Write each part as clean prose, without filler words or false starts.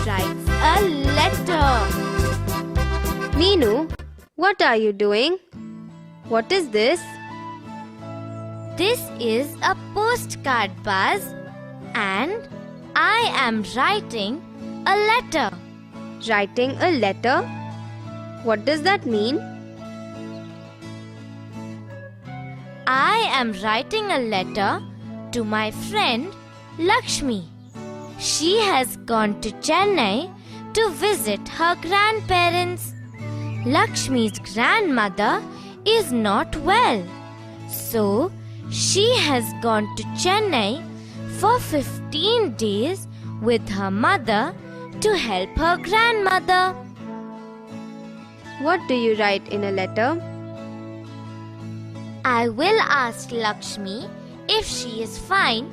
writes a letter. Meenu, what are you doing? What is this? This is a postcard, Buzz, and I am writing a letter. Writing a letter? What does that mean? I am writing a letter to my friend Lakshmi. She has gone to Chennai to visit her grandparents. Lakshmi's grandmother is not well, so she has gone to Chennai for 15 days with her mother to help her grandmother. What do you write in a letter? I will ask Lakshmi if she is fine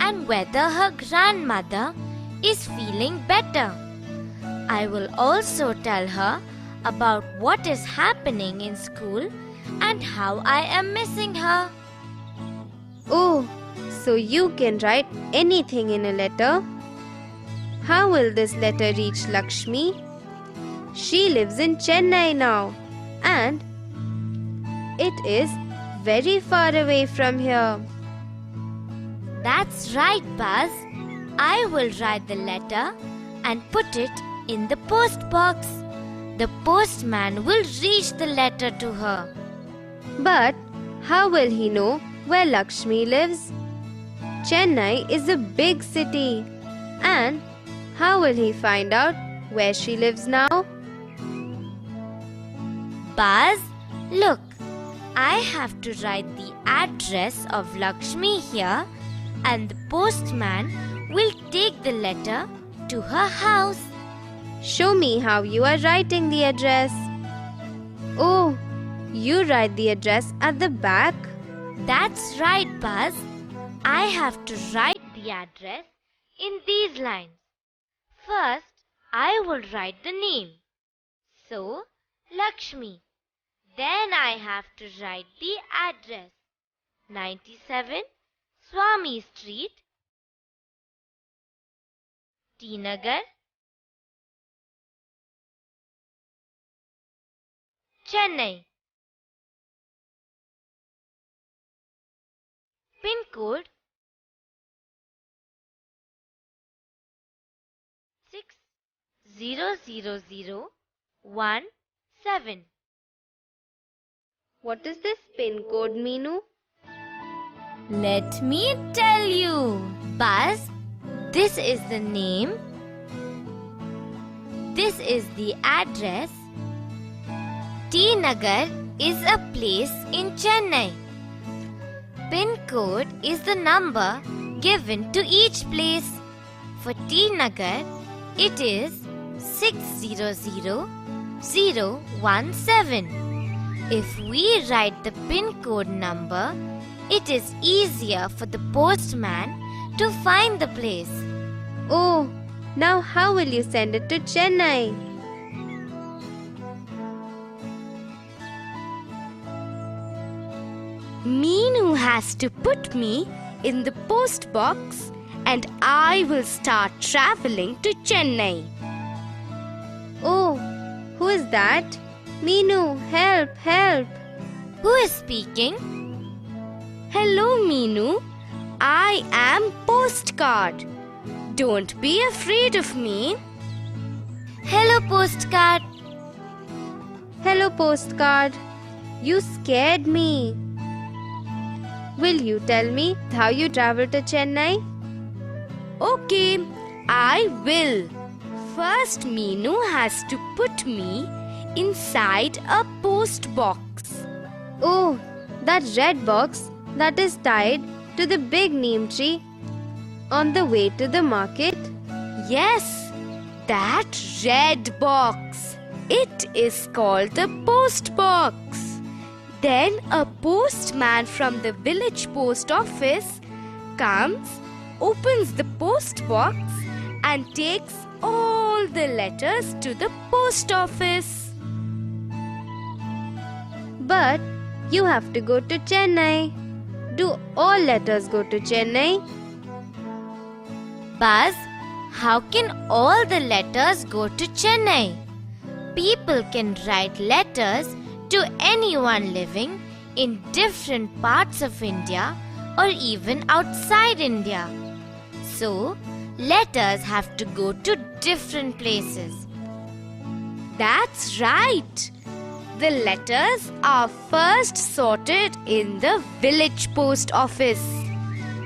and whether her grandmother is feeling better. I will also tell her about what is happening in school and how I am missing her. Oh, so you can write anything in a letter? How will this letter reach Lakshmi? She lives in Chennai now, and it is very far away from here. That's right, Buzz. I will write the letter and put it in the post box. The postman will reach the letter to her. But how will he know where Lakshmi lives? Chennai is a big city. And how will he find out where she lives now? Buzz, look, I have to write the address of Lakshmi here, and the postman will take the letter to her house. Show me how you are writing the address. Oh, you write the address at the back? That's right, Buzz. I have to write the address in these lines. First, I will write the name. So, Lakshmi. Then I have to write the address. 97 Swami Street, T Nagar, Chennai. Pin code 600017. What is this pin code, Meenu? Let me tell you. Buzz, this is the name. This is the address. T Nagar is a place in Chennai. Pin code is the number given to each place. For T Nagar, it is 600017. If we write the pin code number, it is easier for the postman to find the place. Oh, now how will you send it to Chennai? Meenu has to put me in the post box and I will start traveling to Chennai. Oh, who is that? Meenu, help, help. Who is speaking? Hello, Meenu. I am Postcard. Don't be afraid of me. Hello, Postcard. Hello, Postcard. You scared me. Will you tell me how you travel to Chennai? Okay, I will. First, Meenu has to put me inside a post box. Oh, that red box that is tied to the big neem tree on the way to the market? Yes, that red box. It is called the post box. Then a postman from the village post office comes, opens the post box and takes all the letters to the post office. But you have to go to Chennai. Do all letters go to Chennai? Buzz, how can all the letters go to Chennai? People can write letters to anyone living in different parts of India or even outside India. So, letters have to go to different places. That's right. The letters are first sorted in the village post office.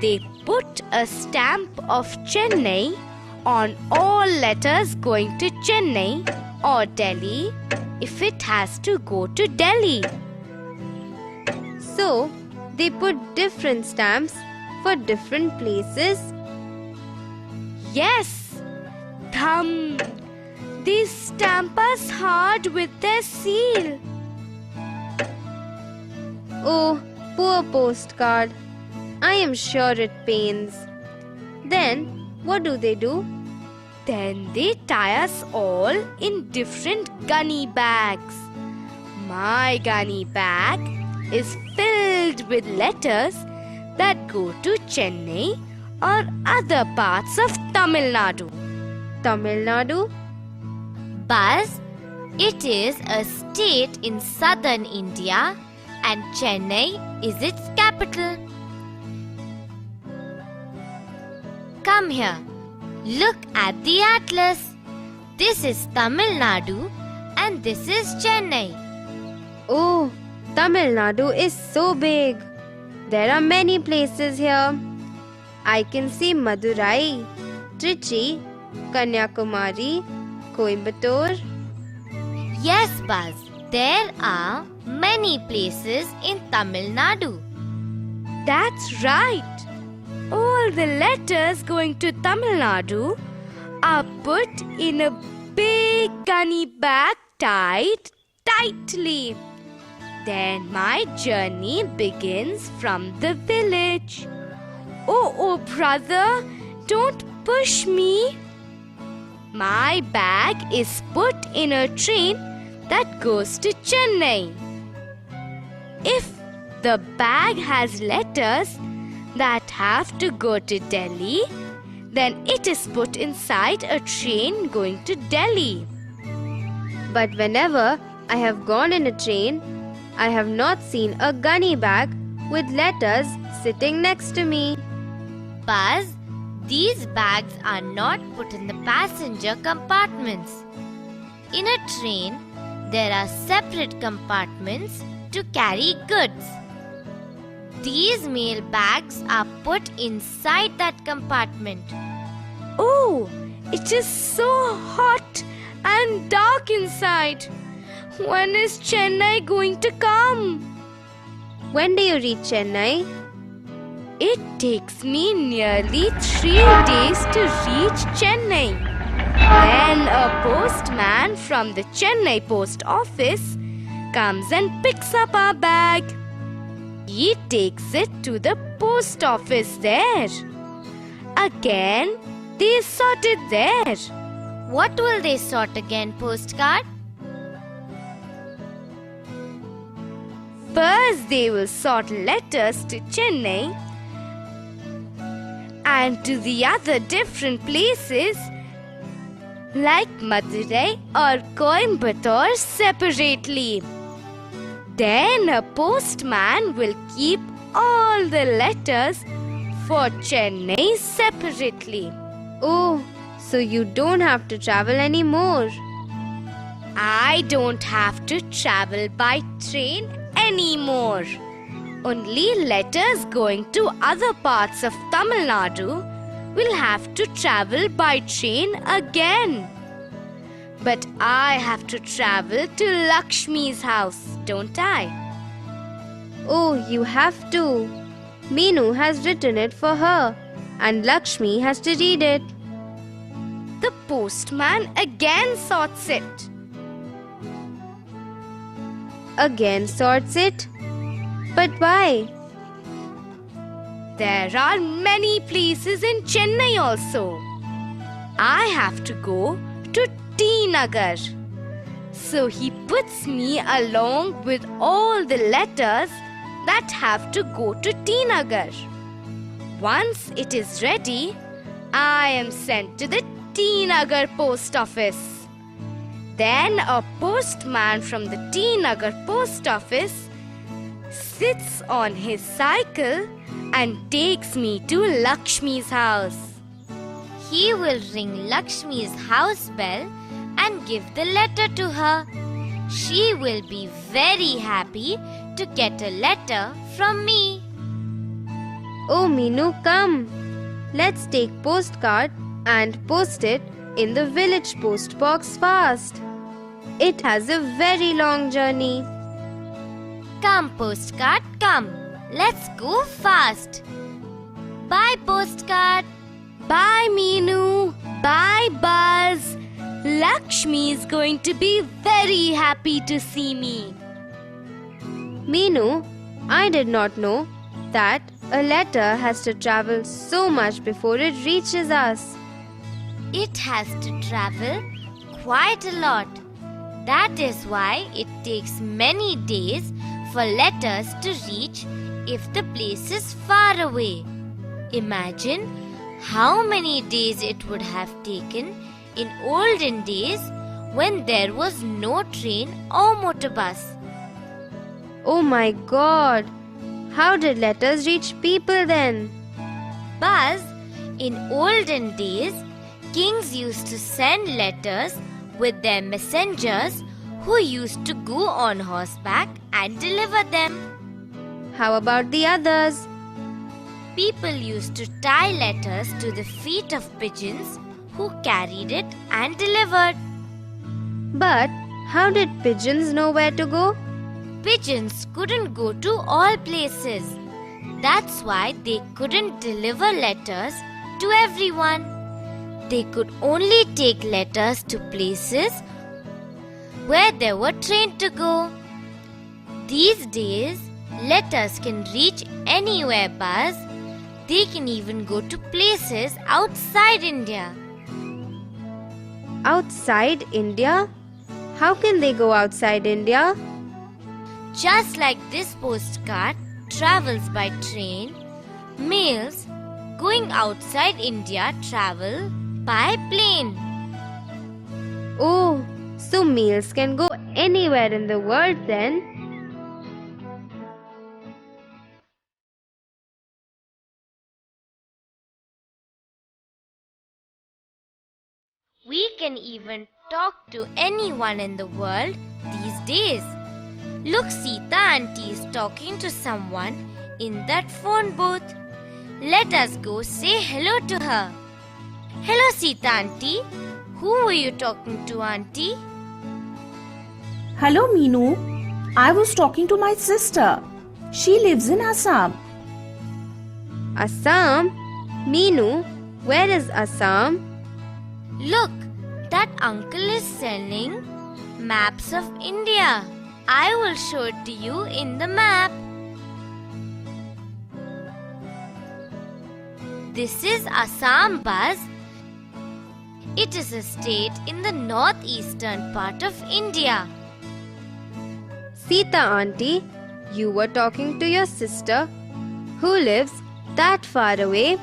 They put a stamp of Chennai on all letters going to Chennai or Delhi if it has to go to Delhi. So, they put different stamps for different places. Yes, thumb. They stamp us hard with their seal. Oh, poor postcard. I am sure it pains. Then, what do? Then they tie us all in different gunny bags. My gunny bag is filled with letters that go to Chennai or other parts of Tamil Nadu. Tamil Nadu? Buzz, it is a state in southern India and Chennai is its capital. Come here. Look at the atlas. This is Tamil Nadu and this is Chennai. Oh, Tamil Nadu is so big. There are many places here. I can see Madurai, Trichy, Kanyakumari, Coimbatore. Yes, Buzz, there are many places in Tamil Nadu. That's right. All the letters going to Tamil Nadu are put in a big gunny bag tied tightly. Then my journey begins from the village. Oh, brother, don't push me. My bag is put in a train that goes to Chennai. If the bag has letters that have to go to Delhi, then it is put inside a train going to Delhi. But whenever I have gone in a train, I have not seen a gunny bag with letters sitting next to me. Buzz, these bags are not put in the passenger compartments. In a train, there are separate compartments to carry goods. These mail bags are put inside that compartment. Oh, it is so hot and dark inside. When is Chennai going to come? When do you reach Chennai? It takes me nearly 3 days to reach Chennai. Then a postman from the Chennai post office comes and picks up our bag. He takes it to the post office there. Again, they sort it there. What will they sort again, postcard? First, they will sort letters to Chennai and to the other different places like Madurai or Coimbatore separately. Then a postman will keep all the letters for Chennai separately. Oh, so you don't have to travel anymore. I don't have to travel by train anymore. Only letters going to other parts of Tamil Nadu will have to travel by train again. But I have to travel to Lakshmi's house, don't I? Oh, you have to. Meenu has written it for her and Lakshmi has to read it. The postman again sorts it. Again sorts it? But why? There are many places in Chennai also. I have to go to T Nagar. So he puts me along with all the letters that have to go to T Nagar. Once it is ready, I am sent to the T Nagar post office. Then a postman from the T Nagar post office sits on his cycle and takes me to Lakshmi's house. He will ring Lakshmi's house bell and give the letter to her. She will be very happy to get a letter from me. Oh, Meenu, come. Let's take postcard and post it in the village post box fast. It has a very long journey. Come, postcard, come. Let's go fast. Bye, postcard. Bye, Meenu. Bye, Buzz. Lakshmi is going to be very happy to see me. Meenu, I did not know that a letter has to travel so much before it reaches us. It has to travel quite a lot. That is why it takes many days for letters to reach if the place is far away. Imagine how many days it would have taken in olden days when there was no train or motor bus. Oh my God! How did letters reach people then? Buzz, in olden days, kings used to send letters with their messengers who used to go on horseback and deliver them. How about the others? People used to tie letters to the feet of pigeons who carried it and delivered. But how did pigeons know where to go? Pigeons couldn't go to all places. That's why they couldn't deliver letters to everyone. They could only take letters to places where they were trained to go. These days, letters can reach anywhere, Buzz. They can even go to places outside India. Outside India? How can they go outside India? Just like this postcard travels by train, mails going outside India travel by plane. Oh, so mails can go anywhere in the world then? We can even talk to anyone in the world these days. Look, Sita auntie is talking to someone in that phone booth. Let us go say hello to her. Hello, Sita auntie. Who were you talking to, auntie? Hello, Meenu. I was talking to my sister. She lives in Assam. Assam? Meenu, where is Assam? Look, that uncle is selling maps of India. I will show it to you in the map. This is Assam, Buzz. It is a state in the northeastern part of India. Sita auntie, you were talking to your sister who lives that far away.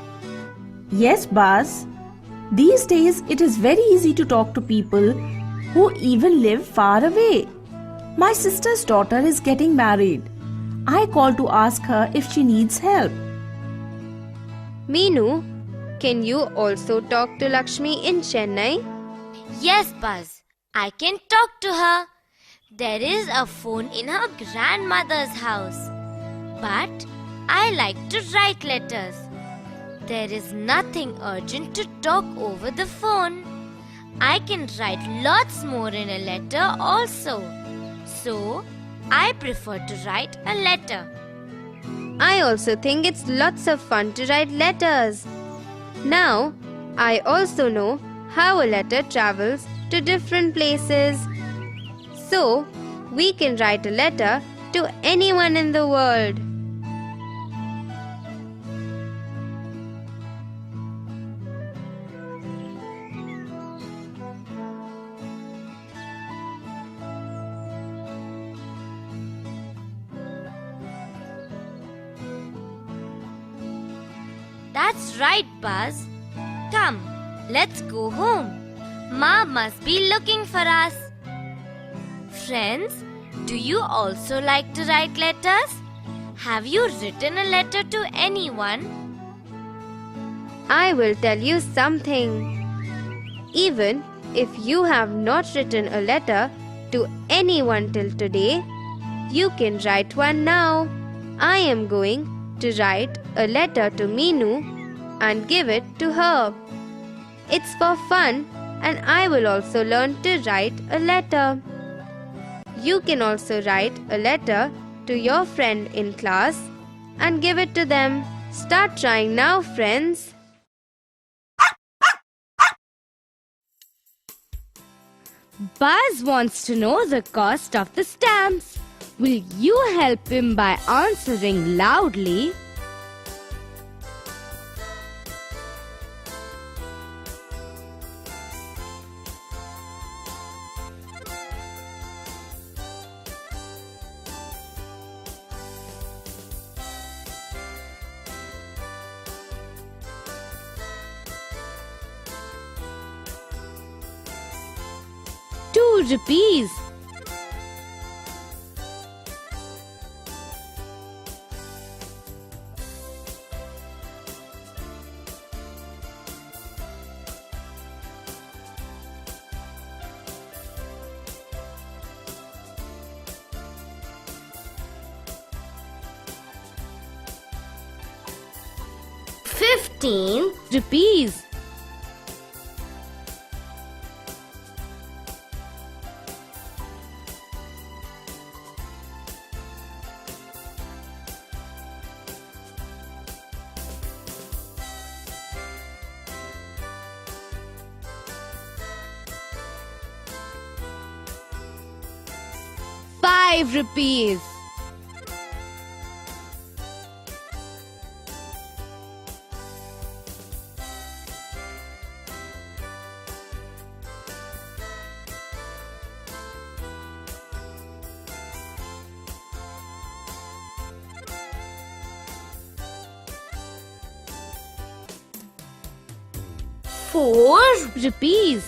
Yes, Buzz. These days, it is very easy to talk to people who even live far away. My sister's daughter is getting married. I called to ask her if she needs help. Meenu, can you also talk to Lakshmi in Chennai? Yes, Buzz. I can talk to her. There is a phone in her grandmother's house. But I like to write letters. There is nothing urgent to talk over the phone. I can write lots more in a letter also. So, I prefer to write a letter. I also think it's lots of fun to write letters. Now, I also know how a letter travels to different places. So, we can write a letter to anyone in the world. That's right, Buzz. Come, Let's go home. Ma must be looking for us. Friends, do you also like to write letters? Have you written a letter to anyone? I will tell you something. Even if you have not written a letter to anyone till today, you can write one now. I am going to write a letter to Meenu and give it to her. It's for fun, and I will also learn to write a letter. You can also write a letter to your friend in class and give it to them. Start trying now, friends. Buzz wants to know the cost of the stamps. Will you help him by answering loudly? ₹2. ₹15. ₹5. ₹4.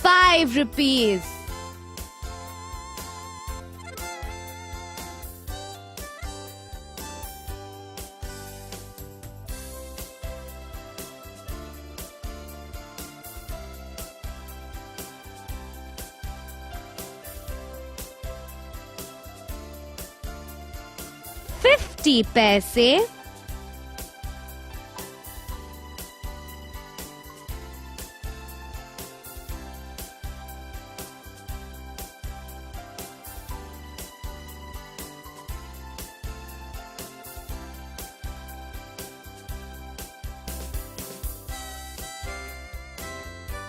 ₹5. ₹50.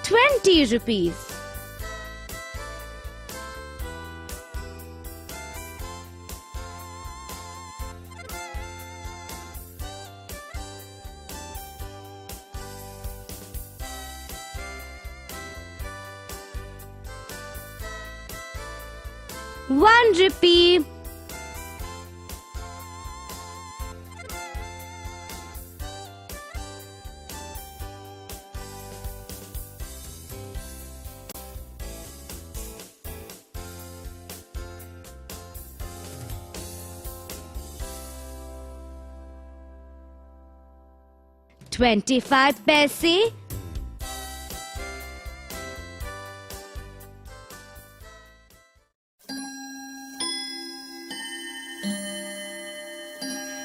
₹20. ₹1. ₹25.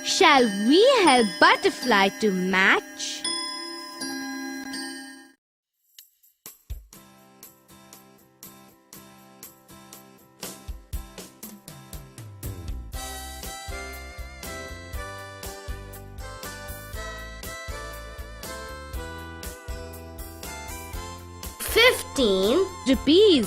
Shall we help Butterfly to match? ₹15.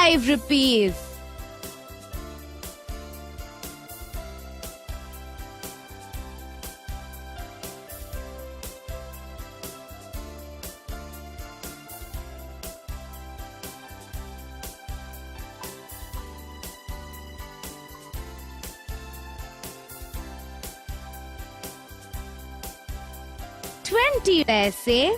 5 rupees. Twenty paise.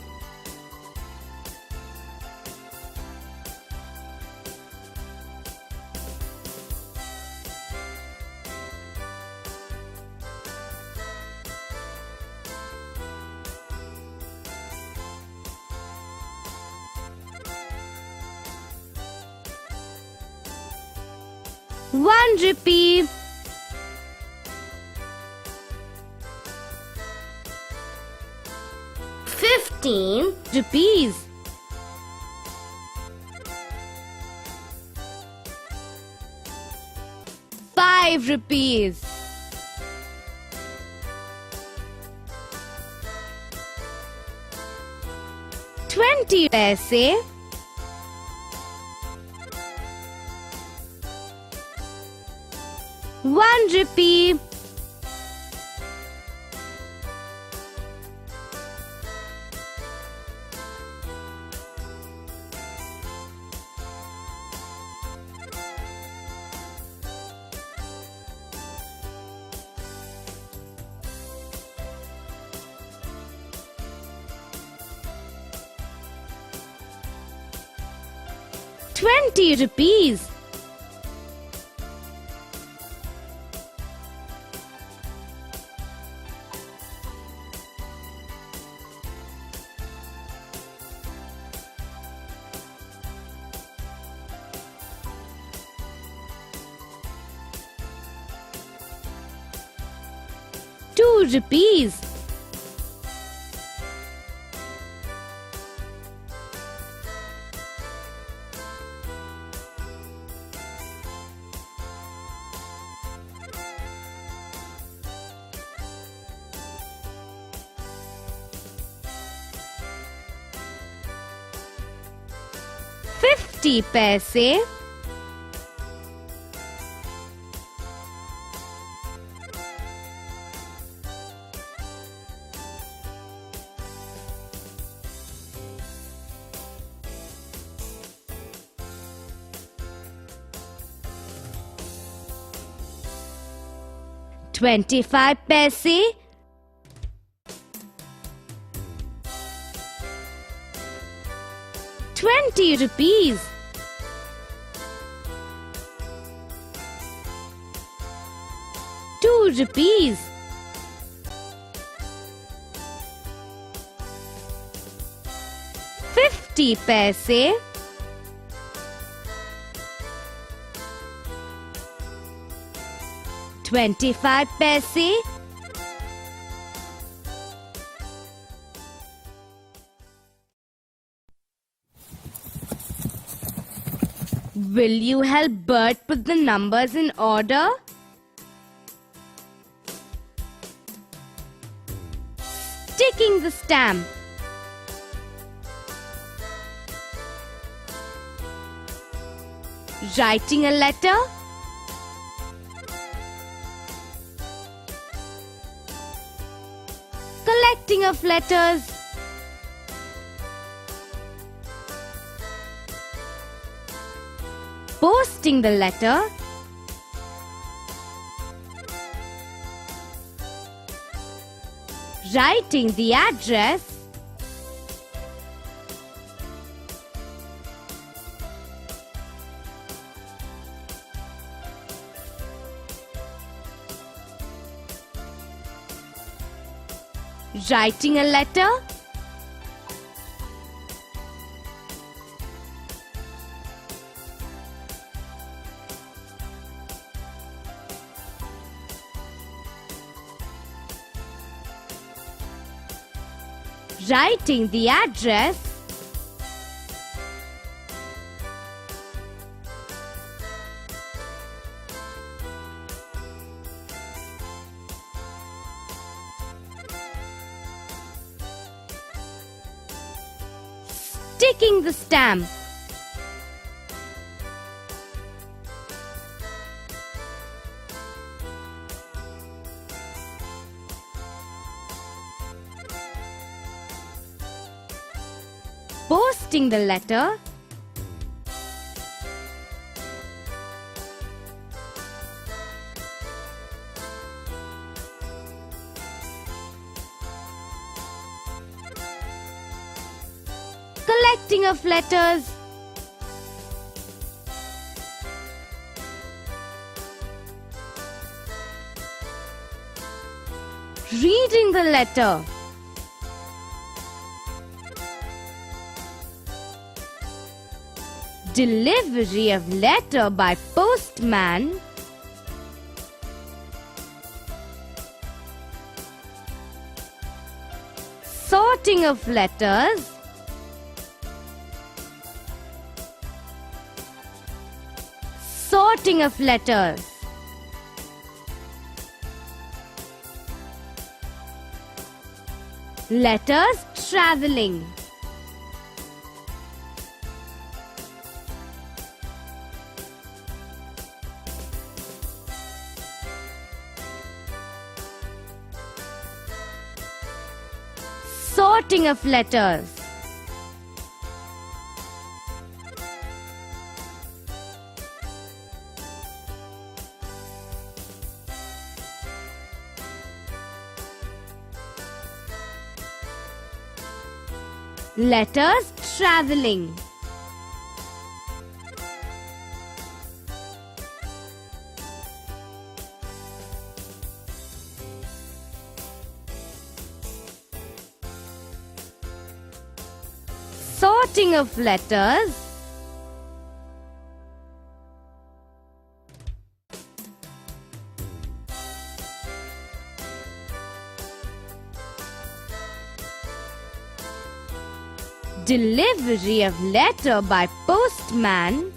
1 rupee. 15 rupees. 5 rupees. 20 paise. 1 rupee. 20 rupees. 2 rupees. 50 paise. 25 paise. 20 rupees. 2 rupees. 50 paise. 25 paise. Will you help Bert put the numbers in order? Sticking the stamp. Writing a letter. Collecting of letters. Posting the letter. Writing the address. Writing a letter. Writing the address. Sticking the stamp. Posting the letter. Collecting of letters. Reading the letter. Delivery of letter by postman. Sorting of letters. Sorting of letters. Letters traveling. Sorting of letters. Letters traveling. Sorting of letters. Delivery of letter by postman.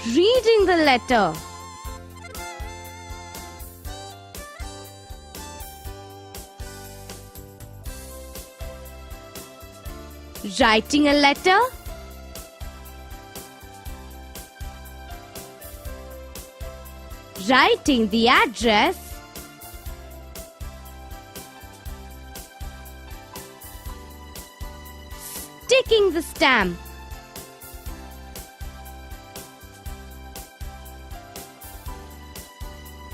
Reading the letter. Writing a letter. Writing the address. Sticking the stamp.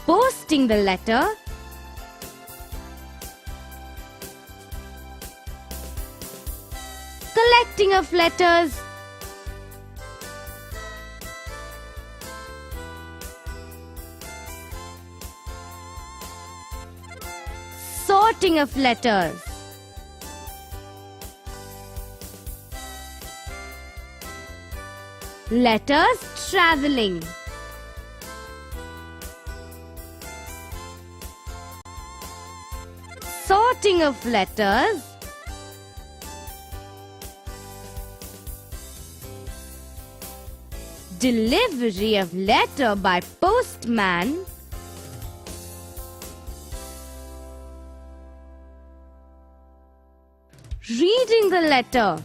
Posting the letter. Collecting of letters. Sorting of letters. Letters traveling. Sorting of letters. Delivery of letter by postman. Reading the letter.